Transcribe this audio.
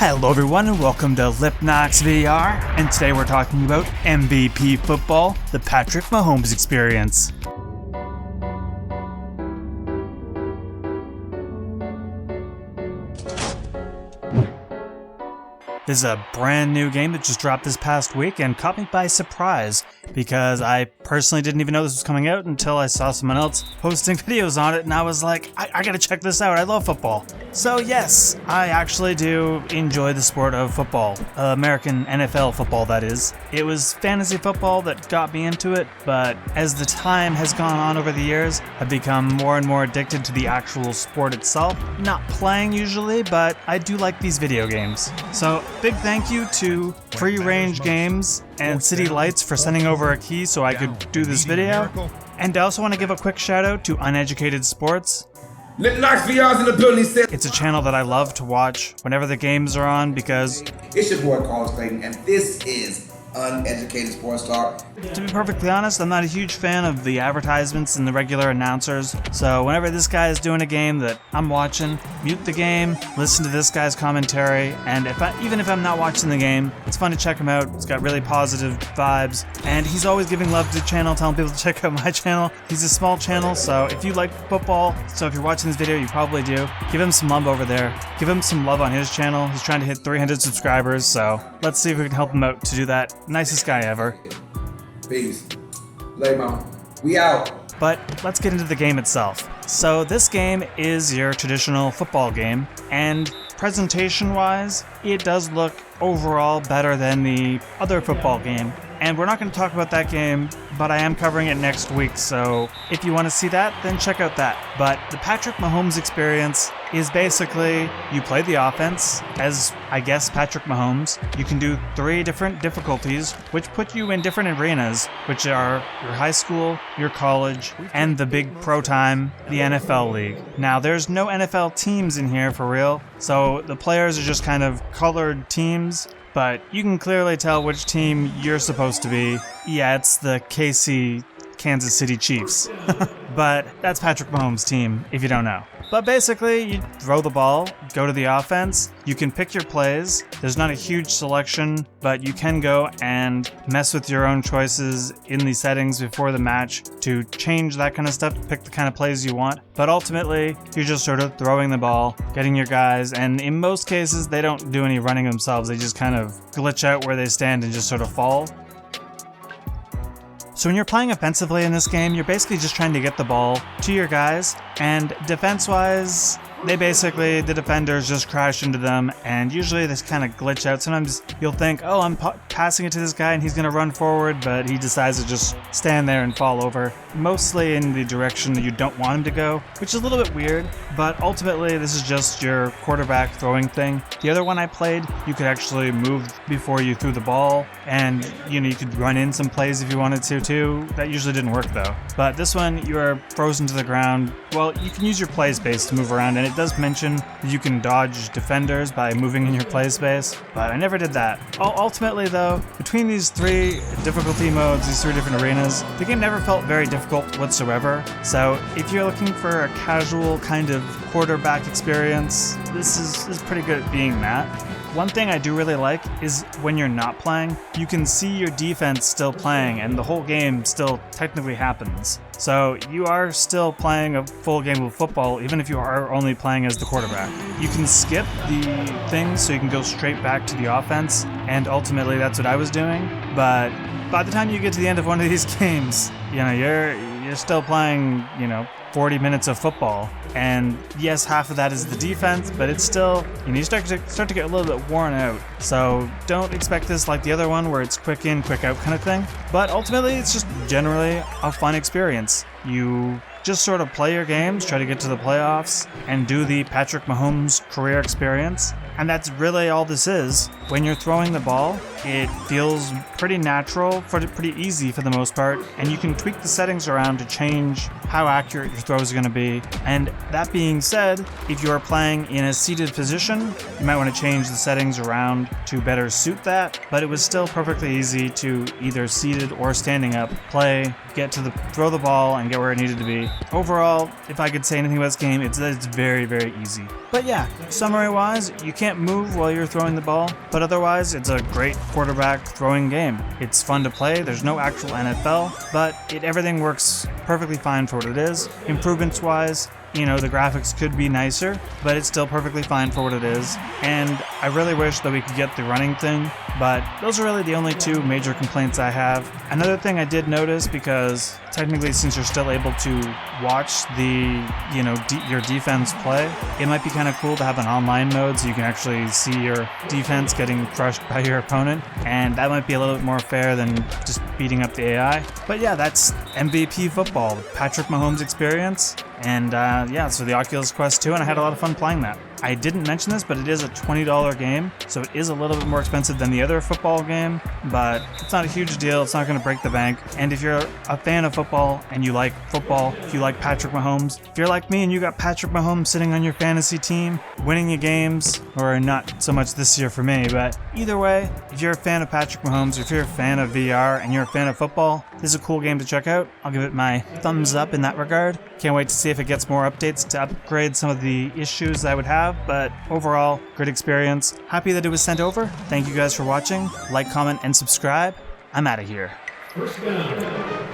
Hello everyone and welcome to Lipnox VR, and today we're talking about MVP football, the Patrick Mahomes Experience. This is a brand new game that just dropped this past week and caught me by surprise because I personally didn't even know this was coming out until I saw someone else posting videos on it, and I was like, I gotta check this out, I love football. So yes, I actually do enjoy the sport of football, American NFL football that is. It was fantasy football that got me into it, but as the time has gone on over the years, I've become more and more addicted to the actual sport itself. Not playing usually, but I do like these video games. So big thank you to Free Range Games and City Lights for sending over a key so I could do this video. And I also want to give a quick shout out to Uneducated Sports. Lipnox VR's in the building. It's a channel that I love to watch whenever the games are on because it's your boy Carlos Clayton, and this is Uneducated Sports Talk. To be perfectly honest, I'm not a huge fan of the advertisements and the regular announcers, so whenever this guy is doing a game that I'm watching, mute the game, listen to this guy's commentary, and even if I'm not watching the game, it's fun to check him out. It's got really positive vibes, and he's always giving love to the channel, telling people to check out my channel. He's a small channel, so if you like football, so if you're watching this video, you probably do, give him some love over there. Give him some love on his channel. He's trying to hit 300 subscribers, so let's see if we can help him out to do that. Nicest guy ever. Peace. Lay mama. We out. But let's get into the game itself. So this game is your traditional football game, and presentation-wise, it does look overall better than the other football game. And we're not going to talk about that game, but I am covering it next week, so if you want to see that, then check out that. But the Patrick Mahomes Experience is basically, you play the offense as, I guess, Patrick Mahomes. You can do 3 different difficulties, which put you in different arenas, which are your high school, your college, and the big pro time, the NFL League. Now, there's no NFL teams in here for real, so the players are just kind of colored teams, but you can clearly tell which team you're supposed to be. Yeah, it's the Kansas City Chiefs. But that's Patrick Mahomes' team, if you don't know. But basically, you throw the ball, go to the offense, you can pick your plays. There's not a huge selection, but you can go and mess with your own choices in the settings before the match to change that kind of stuff, to pick the kind of plays you want. But ultimately, you're just sort of throwing the ball, getting your guys, and in most cases, they don't do any running themselves. They just kind of glitch out where they stand and just sort of fall. So when you're playing offensively in this game, you're basically just trying to get the ball to your guys, and defense-wise, the defenders just crash into them, and usually they kind of glitch out. Sometimes you'll think, oh, I'm passing it to this guy and he's going to run forward, but he decides to just stand there and fall over, mostly in the direction that you don't want him to go, which is a little bit weird, but ultimately this is just your quarterback throwing thing. The other one I played, you could actually move before you threw the ball, and you could run in some plays if you wanted to too. That usually didn't work though. But this one, you are frozen to the ground. Well, you can use your play space to move around, and it does mention that you can dodge defenders by moving in your play space, but I never did that. Ultimately though, between these 3 difficulty modes, these 3 different arenas, the game never felt very difficult whatsoever. So if you're looking for a casual kind of quarterback experience, this is pretty good at being that. One thing I do really like is when you're not playing, you can see your defense still playing and the whole game still technically happens. So you are still playing a full game of football even if you are only playing as the quarterback. You can skip the things so you can go straight back to the offense, and ultimately that's what I was doing. But by the time you get to the end of one of these games, you're still playing, 40 minutes of football, and yes, half of that is the defense, but it's still, you start to get a little bit worn out. So don't expect this like the other one where it's quick in, quick out kind of thing. But ultimately, it's just generally a fun experience. You just sort of play your games, try to get to the playoffs, and do the Patrick Mahomes career experience. And that's really all this is. When you're throwing the ball, it feels pretty natural, pretty easy for the most part, and you can tweak the settings around to change how accurate your throws are going to be. And that being said, if you are playing in a seated position, you might want to change the settings around to better suit that, but it was still perfectly easy to either seated or standing up play, throw the ball and get where it needed to be. overall, if I could say anything about this game, it's that it's very, very easy. But yeah, summary-wise, you can't move while you're throwing the ball, but otherwise, it's a great quarterback throwing game. It's fun to play, there's no actual NFL, but everything works perfectly fine for what it is. Improvements-wise, you know, the graphics could be nicer, but it's still perfectly fine for what it is. And I really wish that we could get the running thing, but those are really the only two major complaints I have. Another thing I did notice, because technically since you're still able to watch the, you know, your defense play, it might be kind of cool to have an online mode so you can actually see your defense getting crushed by your opponent, and that might be a little bit more fair than just beating up the AI. But yeah, that's MVP football, Patrick Mahomes Experience. And yeah, so the Oculus Quest 2, and I had a lot of fun playing that. I didn't mention this, but it is a $20 game, so it is a little bit more expensive than the other football game, but it's not a huge deal, it's not going to break the bank. And if you're a fan of football, and you like football, if you like Patrick Mahomes, if you're like me and you got Patrick Mahomes sitting on your fantasy team, winning your games, or not so much this year for me, but either way, if you're a fan of Patrick Mahomes, if you're a fan of VR, and you're a fan of football, this is a cool game to check out. I'll give it my thumbs up in that regard. Can't wait to see if it gets more updates to upgrade some of the issues I would have, but overall, great experience. Happy that it was sent over. Thank you guys for watching. Like, comment, and subscribe. I'm out of here. First down.